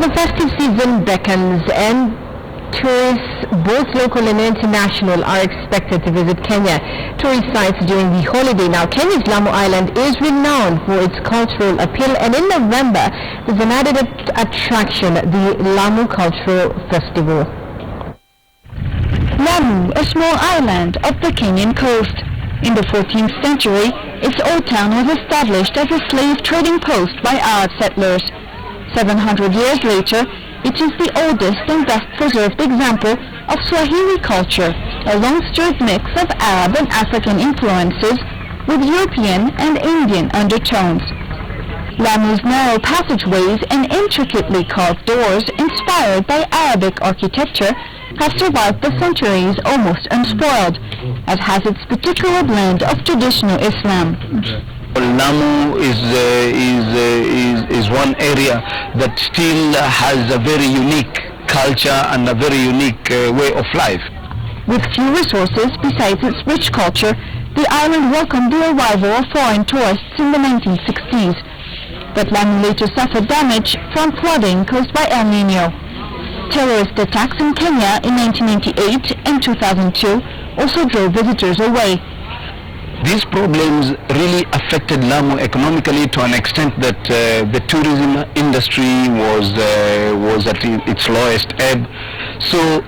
Well, the festive season beckons and tourists, both local and international, are expected to visit Kenya tourist sites during the holiday. Now, Kenya's Lamu Island is renowned for its cultural appeal, and in November, there's an added attraction, the Lamu Cultural Festival. Lamu, a small island off the Kenyan coast. In the 14th century, its old town was established as a slave trading post by Arab settlers. 700 years later, it is the oldest and best preserved example of Swahili culture, a long-stirred mix of Arab and African influences with European and Indian undertones. Lamu's narrow passageways and intricately carved doors, inspired by Arabic architecture, have survived the centuries almost unspoiled, as has its particular blend of traditional Islam. Lamu is one area that still has a very unique culture and a very unique way of life. With few resources besides its rich culture, the island welcomed the arrival of foreign tourists in the 1960s. But Lamu later suffered damage from flooding caused by El Nino. Terrorist attacks in Kenya in 1998 and 2002 also drove visitors away. These problems really affected Lamu economically to an extent that the tourism industry was at its lowest ebb. So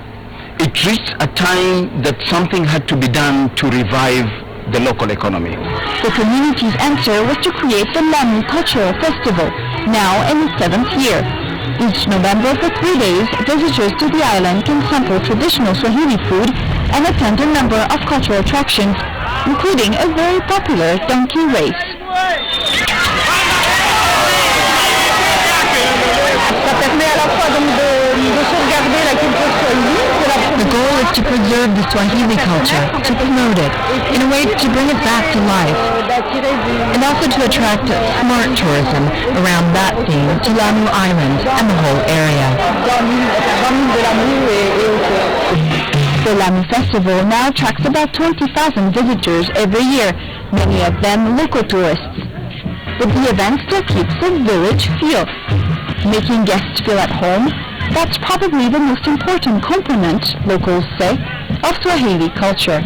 it reached a time that something had to be done to revive the local economy. The community's answer was to create the Lamu Cultural Festival, now in its 7th year. Each November for 3 days, visitors to the island can sample traditional Swahili food and attend a number of cultural attractions, including a very popular donkey race. The goal is to preserve the Swahili culture, to promote it, in a way to bring it back to life, and also to attract smart tourism around that theme to Lamu Island and the whole area. The Lamu Festival now attracts about 20,000 visitors every year, many of them local tourists. But the event still keeps a village feel. Making guests feel at home, that's probably the most important component, locals say, of Swahili culture.